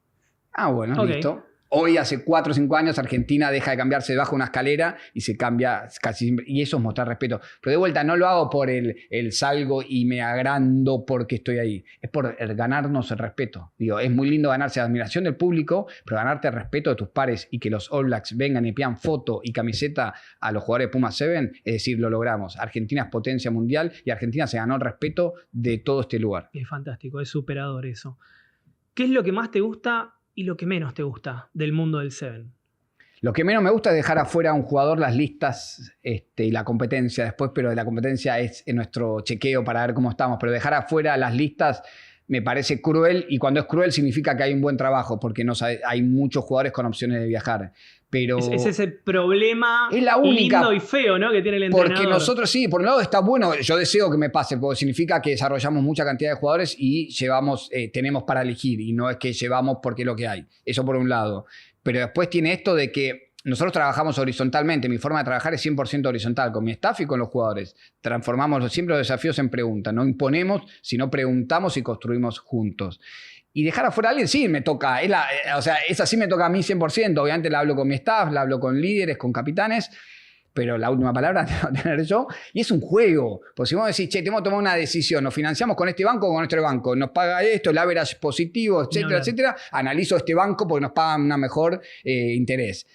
Bueno, listo. Hoy, hace 4 o 5 años, Argentina deja de cambiarse debajo de una escalera y se cambia casi siempre. Y eso es mostrar respeto. Pero de vuelta, no lo hago por el salgo y me agrando porque estoy ahí. Es por ganarnos el respeto. Digo, es muy lindo ganarse la admiración del público, pero ganarte el respeto de tus pares y que los All Blacks vengan y pidan foto y camiseta a los jugadores de Puma 7, es decir, lo logramos. Argentina es potencia mundial y Argentina se ganó el respeto de todo este lugar. Es fantástico, es superador eso. ¿Qué es lo que más te gusta y lo que menos te gusta del mundo del Seven? Lo que menos me gusta es dejar afuera a un jugador las listas y la competencia después, pero la competencia es en nuestro chequeo para ver cómo estamos. Pero dejar afuera las listas me parece cruel, y cuando es cruel significa que hay un buen trabajo, porque no hay muchos jugadores con opciones de viajar. Pero es ese problema es la única, lindo y feo, ¿no?, que tiene el entrenador. Porque nosotros sí, por un lado está bueno, yo deseo que me pase, porque significa que desarrollamos mucha cantidad de jugadores y tenemos para elegir, y no es que llevamos porque es lo que hay. Eso por un lado. Pero después tiene esto de que nosotros trabajamos horizontalmente. Mi forma de trabajar es 100% horizontal, con mi staff y con los jugadores. Transformamos siempre los desafíos en preguntas. No imponemos, sino preguntamos y construimos juntos. Y dejar afuera a alguien, sí, me toca. Esa sí me toca a mí 100%. Obviamente la hablo con mi staff, la hablo con líderes, con capitanes, pero la última palabra la tengo que tener yo. Y es un juego. Porque si vos decís, che, tenemos que tomar una decisión, nos financiamos con este banco o con este banco, nos paga esto, el average es positivo, etcétera, etcétera. Analizo este banco porque nos pagan una mejor interés.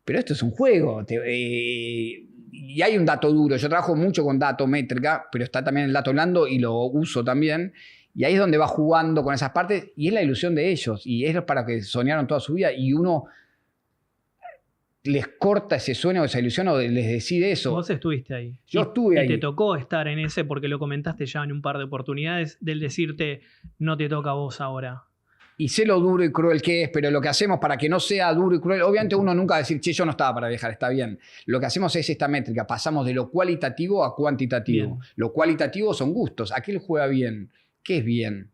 Pero esto es un juego. Y hay un dato duro. Yo trabajo mucho con dato, métrica, pero está también el dato blando y lo uso también. Y ahí es donde va jugando con esas partes, y es la ilusión de ellos. Y es para que soñaron toda su vida, y uno les corta ese sueño, esa ilusión, o les decide eso. Vos estuviste ahí. Yo estuve ahí. Y te tocó estar en ese, porque lo comentaste ya en un par de oportunidades, del decirte, no te toca a vos ahora. Y sé lo duro y cruel que es, pero lo que hacemos para que no sea duro y cruel, obviamente uno nunca va a decir, che, yo no estaba para viajar, está bien. Lo que hacemos es esta métrica, pasamos de lo cualitativo a cuantitativo. Bien. Lo cualitativo son gustos, aquel juega bien. ¿Qué es bien?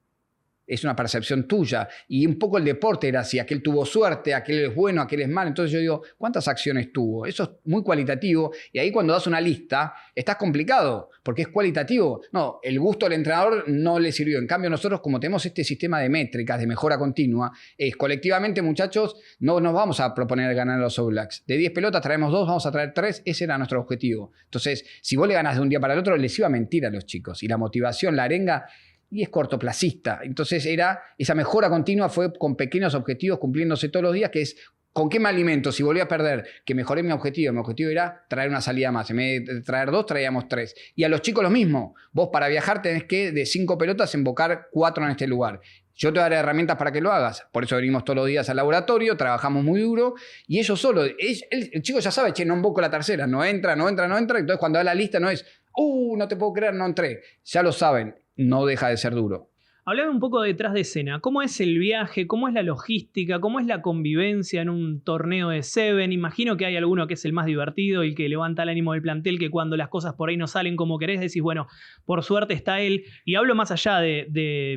Es una percepción tuya. Y un poco el deporte era así, aquel tuvo suerte, aquel es bueno, aquel es malo. Entonces yo digo, ¿cuántas acciones tuvo? Eso es muy cualitativo, y ahí cuando das una lista, estás complicado, porque es cualitativo. No, el gusto del entrenador no le sirvió. En cambio nosotros, como tenemos este sistema de métricas, de mejora continua, colectivamente, muchachos, no nos vamos a proponer ganar a los All Blacks. De 10 pelotas traemos 2, vamos a traer 3, ese era nuestro objetivo. Entonces, si vos le ganás de un día para el otro, les iba a mentir a los chicos. Y la motivación, la arenga, y es cortoplacista. Entonces esa mejora continua fue con pequeños objetivos cumpliéndose todos los días, que es, ¿con qué me alimento? Si volví a perder, que mejoré mi objetivo era traer una salida más. En vez de traer 2, traíamos 3. Y a los chicos lo mismo. Vos para viajar tenés que, de 5 pelotas, embocar 4 en este lugar. Yo te daré herramientas para que lo hagas. Por eso venimos todos los días al laboratorio, trabajamos muy duro, y ellos solo, el chico ya sabe, che, no emboco la tercera, no entra. Entonces cuando da la lista no es, no te puedo creer, no entré. Ya lo saben. No deja de ser duro. Hablame un poco detrás de escena. ¿Cómo es el viaje? ¿Cómo es la logística? ¿Cómo es la convivencia en un torneo de Seven? Imagino que hay alguno que es el más divertido y el que levanta el ánimo del plantel, que cuando las cosas por ahí no salen como querés, decís, bueno, por suerte está él. Y hablo más allá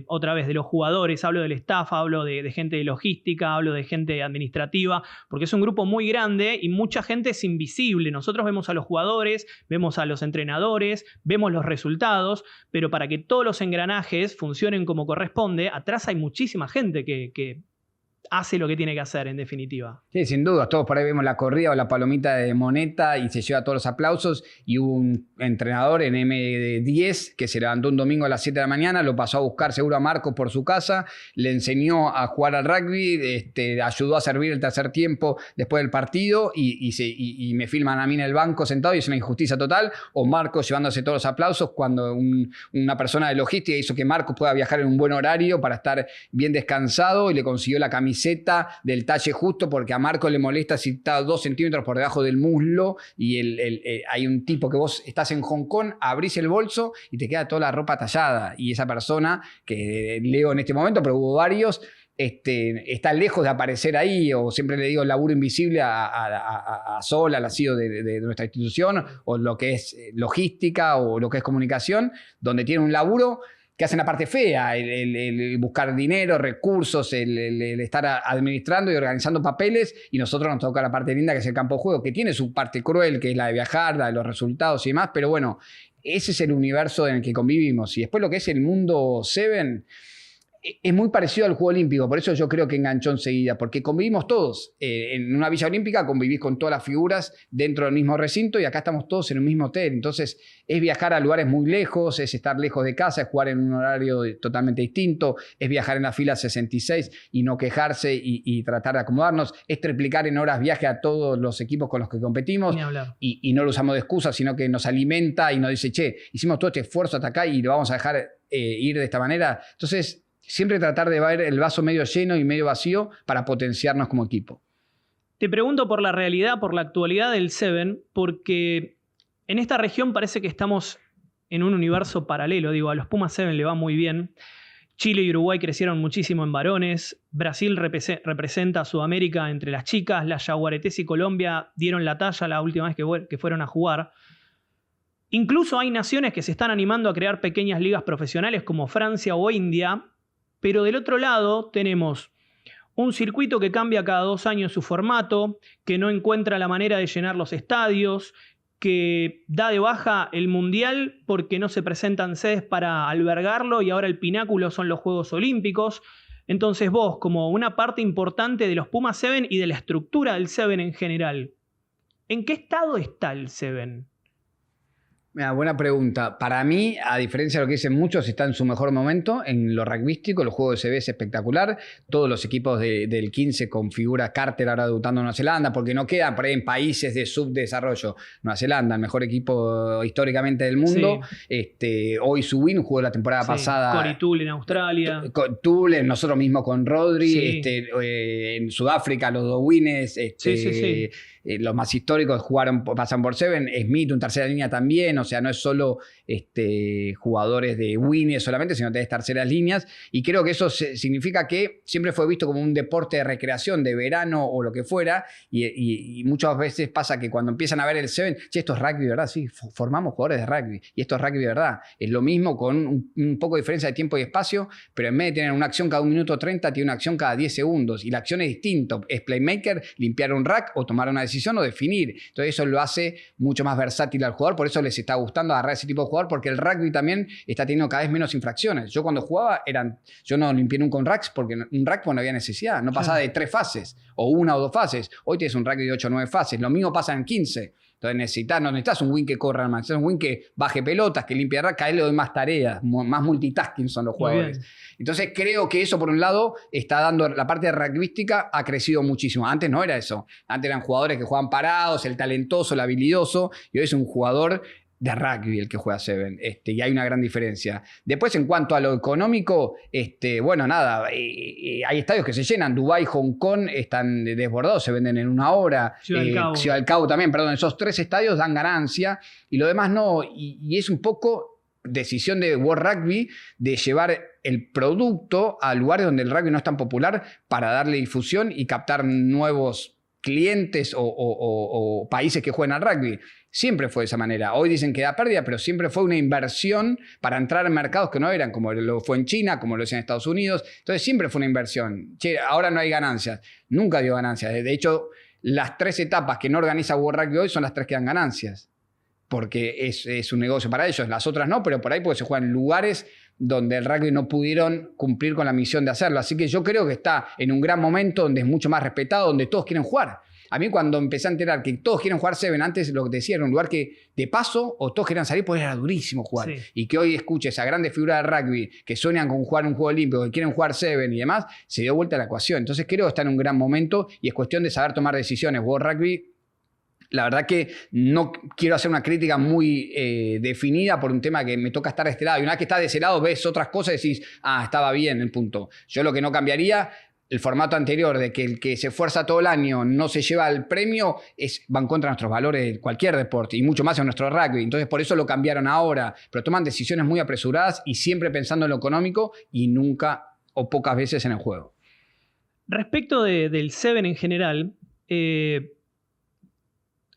otra vez, de los jugadores, hablo del staff, hablo de gente de logística, hablo de gente administrativa, porque es un grupo muy grande y mucha gente es invisible. Nosotros vemos a los jugadores, vemos a los entrenadores, vemos los resultados, pero para que todos los engranajes funcionen como corresponde, atrás hay muchísima gente que hace lo que tiene que hacer, en definitiva. Sí, sin duda. Todos por ahí vemos la corrida o la palomita de Moneta y se lleva todos los aplausos. Y hubo un entrenador en M10 que se levantó un domingo a las 7 de la mañana, lo pasó a buscar seguro a Marcos por su casa, le enseñó a jugar al rugby, ayudó a servir el tercer tiempo después del partido, y me filman a mí en el banco sentado, y es una injusticia total. O Marcos llevándose todos los aplausos cuando una persona de logística hizo que Marcos pueda viajar en un buen horario para estar bien descansado, y le consiguió la camiseta del talle justo, porque a Marco le molesta si está 2 centímetros por debajo del muslo, y hay un tipo que vos estás en Hong Kong, abrís el bolso y te queda toda la ropa tallada, y esa persona, que leo en este momento, pero hubo varios, está lejos de aparecer ahí, o siempre le digo laburo invisible a Sol, a la CEO de nuestra institución, o lo que es logística o lo que es comunicación, donde tiene un laburo que hacen la parte fea, el buscar dinero, recursos, el estar administrando y organizando papeles, y nosotros nos toca la parte linda, que es el campo de juego, que tiene su parte cruel, que es la de viajar, la de los resultados y demás, pero bueno, ese es el universo en el que convivimos. Y después lo que es el mundo Seven, es muy parecido al Juego Olímpico, por eso yo creo que enganchó enseguida, porque convivimos todos. En una Villa Olímpica convivís con todas las figuras dentro del mismo recinto y acá estamos todos en un mismo hotel. Entonces es viajar a lugares muy lejos, es estar lejos de casa, es jugar en un horario totalmente distinto, es viajar en la fila 66 y no quejarse y tratar de acomodarnos, es triplicar en horas viaje a todos los equipos con los que competimos y no lo usamos de excusa, sino que nos alimenta y nos dice, che, hicimos todo este esfuerzo hasta acá y lo vamos a dejar ir de esta manera. Entonces, siempre tratar de ver el vaso medio lleno y medio vacío para potenciarnos como equipo. Te pregunto por la realidad, por la actualidad del Seven, porque en esta región parece que estamos en un universo paralelo. Digo, a los Pumas Seven le va muy bien. Chile y Uruguay crecieron muchísimo en varones. Brasil representa a Sudamérica entre las chicas. Las Yaguaretés y Colombia dieron la talla la última vez que fueron a jugar. Incluso hay naciones que se están animando a crear pequeñas ligas profesionales como Francia o India. Pero del otro lado tenemos un circuito que cambia cada 2 años su formato, que no encuentra la manera de llenar los estadios, que da de baja el Mundial porque no se presentan sedes para albergarlo y ahora el pináculo son los Juegos Olímpicos. Entonces vos, como una parte importante de los Pumas Seven y de la estructura del Seven en general, ¿en qué estado está el Seven? Mira, buena pregunta. Para mí, a diferencia de lo que dicen muchos, está en su mejor momento en lo rugbyístico. El juego de CB es espectacular. Todos los equipos del 15 con figura Carter ahora debutando en Nueva Zelanda, porque no quedan por ahí en países de subdesarrollo. Nueva Zelanda, el mejor equipo históricamente del mundo. Sí. Hoy Subin jugó la temporada pasada. Corey Toole en Australia. Toole, nosotros mismos con Rodri. Sí. En Sudáfrica, los dos Wines. Los más históricos pasan por Seven. Smith, un tercera línea también. O sea, no es solo jugadores de Winnie solamente, sino tenés terceras líneas. Y creo que eso significa que siempre fue visto como un deporte de recreación, de verano o lo que fuera. Y muchas veces pasa que cuando empiezan a ver el Seven, che, esto es rugby, ¿verdad? Sí, formamos jugadores de rugby. Y esto es rugby, ¿verdad? Es lo mismo con un poco de diferencia de tiempo y espacio, pero en vez de tener una acción cada 1 minuto 30, tiene una acción cada 10 segundos. Y la acción es distinta. Es playmaker, limpiar un rack o tomar una decisión o definir. Entonces eso lo hace mucho más versátil al jugador. Por eso les está gustando agarrar ese tipo de jugador, porque el rugby también está teniendo cada vez menos infracciones. Yo cuando jugaba, yo no limpié nunca un rack porque no había necesidad. No pasaba de 3 fases o 1 o 2 fases. Hoy tienes un rugby de 8 o 9 fases. Lo mismo pasa en 15. Entonces no necesitas un win que corra más, necesitas un win que baje pelotas, que limpie rack, a él le doy más tareas, más multitasking son los jugadores. Entonces creo que eso por un lado está dando, la parte rugbyística ha crecido muchísimo. Antes no era eso, antes eran jugadores que jugaban parados, el talentoso, el habilidoso, y hoy es un jugador de rugby el que juega Seven, y hay una gran diferencia. Después, en cuanto a lo económico, bueno, nada, hay estadios que se llenan. Dubái, Hong Kong están desbordados, se venden en 1 hora. Ciudad del Cabo también, perdón, esos 3 estadios dan ganancia y lo demás no. Y es un poco decisión de World Rugby de llevar el producto a lugares donde el rugby no es tan popular para darle difusión y captar nuevos clientes o países que juegan al rugby. Siempre fue de esa manera. Hoy dicen que da pérdida, pero siempre fue una inversión para entrar en mercados que no eran, como lo fue en China, como lo es en Estados Unidos. Entonces siempre fue una inversión. Che, ahora no hay ganancias. Nunca dio ganancias. De hecho, las 3 etapas que no organiza World Rugby hoy son las 3 que dan ganancias. Porque es un negocio para ellos. Las otras no, pero por ahí porque se juegan en lugares donde el rugby no pudieron cumplir con la misión de hacerlo. Así que yo creo que está en un gran momento donde es mucho más respetado, donde todos quieren jugar. A mí cuando empecé a enterar que todos quieren jugar Seven, antes lo que te decía era un lugar que de paso o todos querían salir porque era durísimo jugar. Sí. Y que hoy escuches a grandes figuras del rugby que sueñan con jugar un juego olímpico, que quieren jugar Seven y demás, se dio vuelta la ecuación. Entonces creo que está en un gran momento y es cuestión de saber tomar decisiones. World Rugby, la verdad que no quiero hacer una crítica muy definida por un tema que me toca estar de este lado. Y una vez que estás de ese lado ves otras cosas y decís, estaba bien el punto. Yo lo que no cambiaría, el formato anterior de que el que se esfuerza todo el año no se lleva el premio, va en contra de nuestros valores de cualquier deporte y mucho más en nuestro rugby. Entonces por eso lo cambiaron ahora. Pero toman decisiones muy apresuradas y siempre pensando en lo económico y nunca o pocas veces en el juego. Respecto del Seven en general,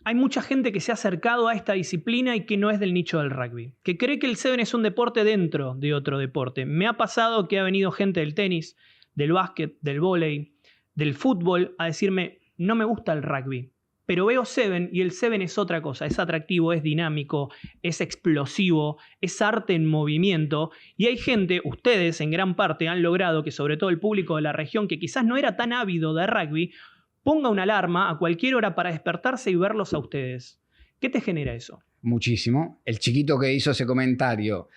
hay mucha gente que se ha acercado a esta disciplina y que no es del nicho del rugby, que cree que el Seven es un deporte dentro de otro deporte. Me ha pasado que ha venido gente del tenis, del básquet, del vóley, del fútbol a decirme, no me gusta el rugby. Pero veo Seven y el Seven es otra cosa, es atractivo, es dinámico, es explosivo, es arte en movimiento. Y hay gente, ustedes en gran parte han logrado que sobre todo el público de la región, que quizás no era tan ávido de rugby, ponga una alarma a cualquier hora para despertarse y verlos a ustedes. ¿Qué te genera eso? Muchísimo. El chiquito que hizo ese comentario,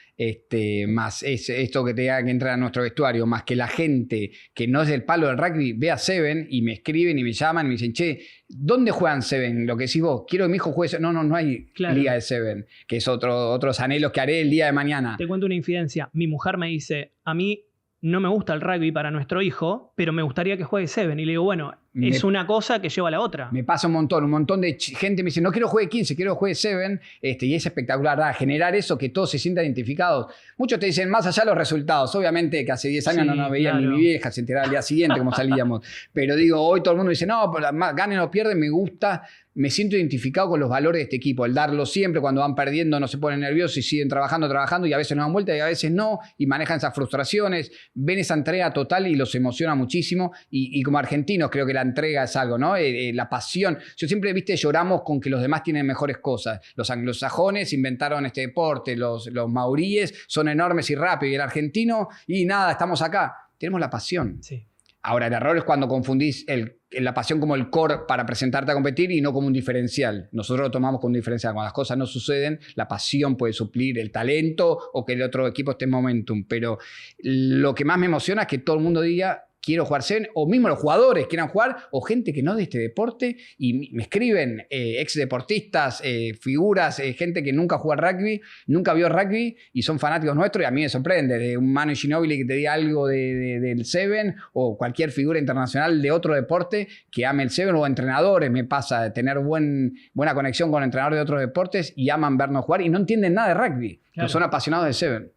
más esto que tenga que entrar a nuestro vestuario, más que la gente que no es del palo del rugby, ve a Seven y me escriben y me llaman y me dicen, che, ¿dónde juegan Seven? Lo que decís vos, quiero que mi hijo juegue Seven. No hay liga de Seven, que es otros anhelos que haré el día de mañana. Te cuento una infidencia. Mi mujer me dice, a mí no me gusta el rugby para nuestro hijo, pero me gustaría que juegue Seven. Y le digo, bueno, es una cosa que lleva a la otra. Me pasa un montón de gente me dice, no quiero juegue 15, quiero juegue 7, y es espectacular, generar eso, que todos se sientan identificados. Muchos te dicen, más allá de los resultados, obviamente que hace 10 años no nos veía ni mi vieja, se enteraba al día siguiente cómo salíamos, pero digo, hoy todo el mundo dice, no, ganen o pierden, me gusta, me siento identificado con los valores de este equipo, el darlo siempre, cuando van perdiendo no se ponen nerviosos y siguen trabajando, y a veces no dan vuelta y a veces no, y manejan esas frustraciones, ven esa entrega total y los emociona muchísimo, y como argentinos creo que la entrega es algo, ¿no? La pasión. Yo siempre, viste, lloramos con que los demás tienen mejores cosas. Los anglosajones inventaron este deporte, los mauríes son enormes y rápidos, y el argentino, y nada, estamos acá. Tenemos la pasión. Sí. Ahora, el error es cuando confundís la pasión como el core para presentarte a competir y no como un diferencial. Nosotros lo tomamos como un diferencial. Cuando las cosas no suceden, la pasión puede suplir el talento o que el otro equipo esté en momentum. Pero lo que más me emociona es que todo el mundo diga, quiero jugar Seven, o mismo los jugadores quieran jugar, o gente que no de este deporte, y me escriben ex deportistas, figuras, gente que nunca juega rugby, nunca vio rugby, y son fanáticos nuestros, y a mí me sorprende, de un Manu Ginóbili que te diga algo del Seven, o cualquier figura internacional de otro deporte que ame el Seven, o entrenadores, me pasa de tener buena conexión con entrenadores de otros deportes, y aman vernos jugar, y no entienden nada de rugby, pero son apasionados del Seven.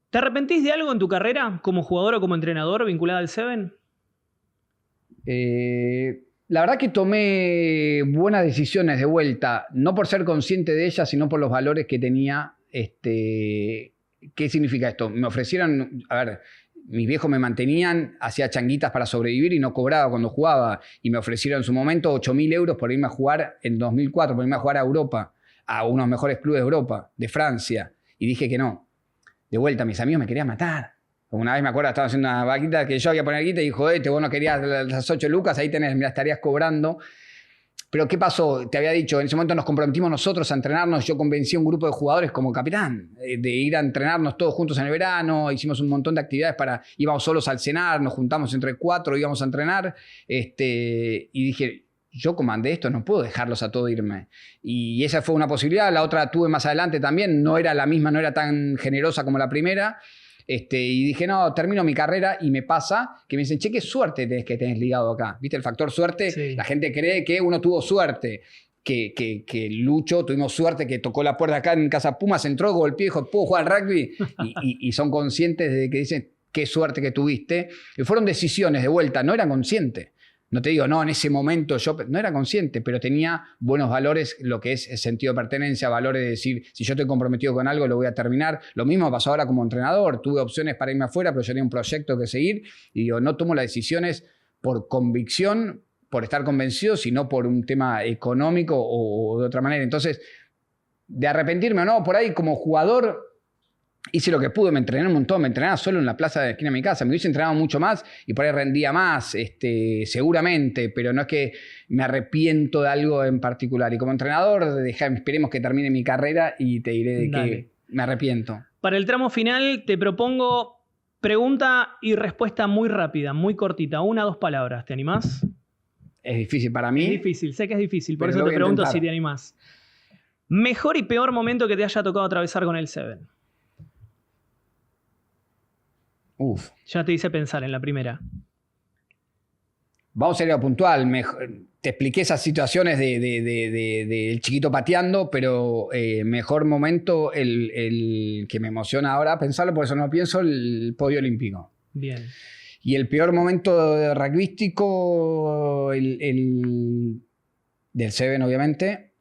¿Te arrepentís de algo en tu carrera como jugador o como entrenador vinculado al Seven? La verdad que tomé buenas decisiones de vuelta, no por ser consciente de ellas, sino por los valores que tenía. ¿Qué significa esto? Me ofrecieron, a ver, mis viejos me mantenían, hacía changuitas para sobrevivir y no cobraba cuando jugaba. Y me ofrecieron en su momento 8.000 euros por irme a jugar en 2004, por irme a jugar a Europa, a unos mejores clubes de Europa, de Francia. Y dije que no. De vuelta, mis amigos me querían matar. Una vez me acuerdo, estaba haciendo una vaquita que yo había poner guita y dijo, vos no querías las 8 lucas, ahí tenés, mira, estarías cobrando. Pero ¿qué pasó? Te había dicho, en ese momento nos comprometimos nosotros a entrenarnos, yo convencí a un grupo de jugadores como capitán, de ir a entrenarnos todos juntos en el verano, hicimos un montón de actividades íbamos solos al cenar, nos juntamos entre 4, íbamos a entrenar, y dije, yo comandé esto, no puedo dejarlos a todos irme. Y esa fue una posibilidad. La otra tuve más adelante también, no era la misma, no era tan generosa como la primera. Y dije, no, termino mi carrera y me pasa que me dicen, che, qué suerte que tenés ligado acá. ¿Viste el factor suerte? Sí. La gente cree que uno tuvo suerte. Que Lucho, tuvimos suerte que tocó la puerta acá en Casa Pumas, entró, golpeó y dijo, ¿puedo jugar al rugby? y son conscientes de que dicen, qué suerte que tuviste. Y fueron decisiones de vuelta, no eran conscientes. No te digo, no, en ese momento yo no era consciente, pero tenía buenos valores, lo que es el sentido de pertenencia, valores de decir, si yo estoy comprometido con algo, lo voy a terminar. Lo mismo pasó ahora como entrenador. Tuve opciones para irme afuera, pero yo tenía un proyecto que seguir. Y digo, no tomo las decisiones por convicción, por estar convencido, sino por un tema económico o de otra manera. Entonces, de arrepentirme o no, por ahí como jugador hice lo que pude, me entrené un montón, me entrenaba solo en la plaza de la esquina de mi casa, me hubiese entrenado mucho más y por ahí rendía más, seguramente, pero no es que me arrepiento de algo en particular. Y como entrenador, esperemos que termine mi carrera y te diré de que me arrepiento. Para el tramo final te propongo pregunta y respuesta muy rápida, muy cortita, 1 o 2 palabras. ¿Te animás? Es difícil para mí. Es difícil, sé que es difícil, por eso te pregunto si te animás. Mejor y peor momento que te haya tocado atravesar con el Seven. Uf. Ya te hice pensar en la primera. Vamos a ir a lo puntual. Te expliqué esas situaciones del chiquito pateando, pero mejor momento, el que me emociona ahora pensarlo, por eso no pienso, el podio olímpico. Bien. Y el peor momento rugbyístico, del Seven, obviamente,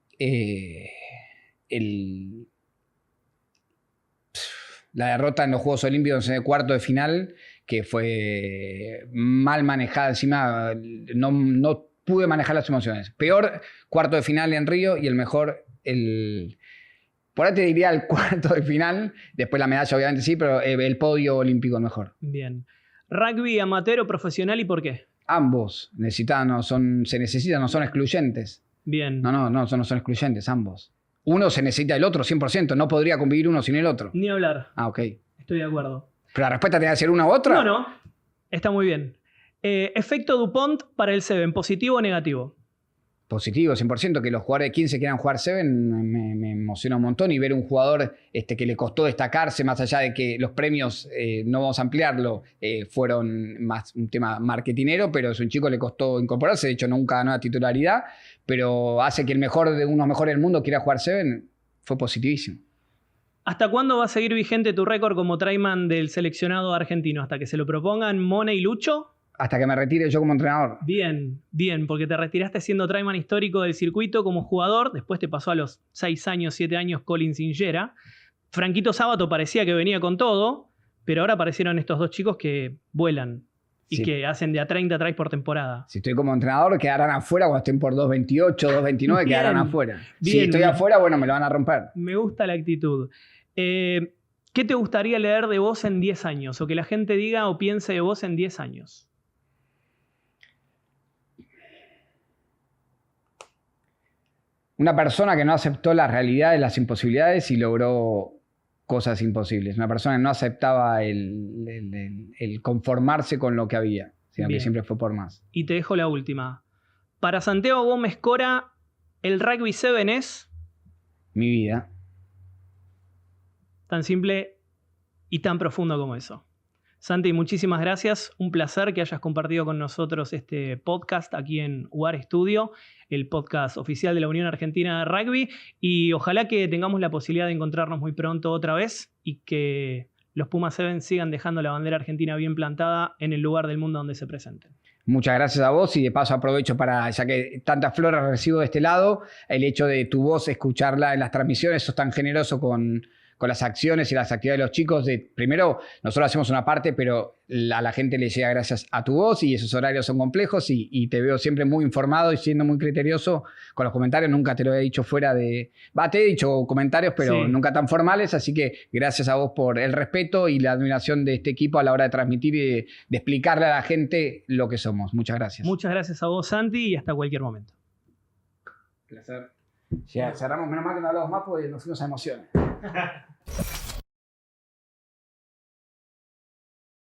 la derrota en los Juegos Olímpicos en el cuarto de final, que fue mal manejada. Encima, no pude manejar las emociones. Peor, cuarto de final en Río y el mejor, por ahí te diría el cuarto de final, después la medalla obviamente sí, pero el podio olímpico el mejor. Bien. ¿Rugby amateur o profesional y por qué? Ambos se necesitan, no son excluyentes. Bien. No son excluyentes, ambos. Uno se necesita del otro 100%, no podría convivir uno sin el otro. Ni hablar. Ah, ok. Estoy de acuerdo. ¿Pero la respuesta tiene que ser una u otra? No. Está muy bien. Efecto DuPont para el Seven, ¿positivo o negativo? Positivo, 100%. Que los jugadores de 15 quieran jugar Seven me emociona un montón. Y ver un jugador que le costó destacarse, más allá de que los premios, no vamos a ampliarlo, fueron más un tema marketinero, pero es un chico que le costó incorporarse. De hecho, nunca ganó la titularidad, pero hace que el mejor de unos mejores del mundo quiera jugar Seven. Fue positivísimo. ¿Hasta cuándo va a seguir vigente tu récord como tryman del seleccionado argentino? ¿Hasta que se lo propongan Mone y Lucho? Hasta que me retire yo como entrenador. Bien, porque te retiraste siendo tryman histórico del circuito como jugador. Después te pasó a los 6 años, 7 años Colin Singera. Franquito Sábato parecía que venía con todo, pero ahora aparecieron estos dos chicos que vuelan y que hacen de a 30 tries por temporada. Si estoy como entrenador, quedarán afuera cuando estén por 2.28, 2.29, quedarán afuera. Bien, si estoy afuera, bueno, me lo van a romper. Me gusta la actitud. ¿Qué te gustaría leer de vos en 10 años? O que la gente diga o piense de vos en 10 años. Una persona que no aceptó la realidad de las imposibilidades y logró cosas imposibles. Una persona que no aceptaba el conformarse con lo que había, sino que siempre fue por más. Y te dejo la última. Para Santiago Gómez Cora, ¿el Rugby 7 es? Mi vida. Tan simple y tan profundo como eso. Santi, muchísimas gracias. Un placer que hayas compartido con nosotros este podcast aquí en UAR Studio, el podcast oficial de la Unión Argentina de Rugby. Y ojalá que tengamos la posibilidad de encontrarnos muy pronto otra vez y que los Pumas 7 sigan dejando la bandera argentina bien plantada en el lugar del mundo donde se presenten. Muchas gracias a vos y de paso aprovecho para, ya que tantas flores recibo de este lado, el hecho de tu voz, escucharla en las transmisiones, sos tan generoso con las acciones y las actividades de los chicos. Primero, nosotros hacemos una parte, pero a la gente le llega gracias a tu voz y esos horarios son complejos y te veo siempre muy informado y siendo muy criterioso con los comentarios. Nunca te lo he dicho fuera de... te he dicho comentarios, pero nunca tan formales, así que gracias a vos por el respeto y la admiración de este equipo a la hora de transmitir y de explicarle a la gente lo que somos. Muchas gracias. Muchas gracias a vos, Santi, y hasta cualquier momento. Placer. Ya cerramos, menos mal que no hablamos más porque nos fuimos a emociones.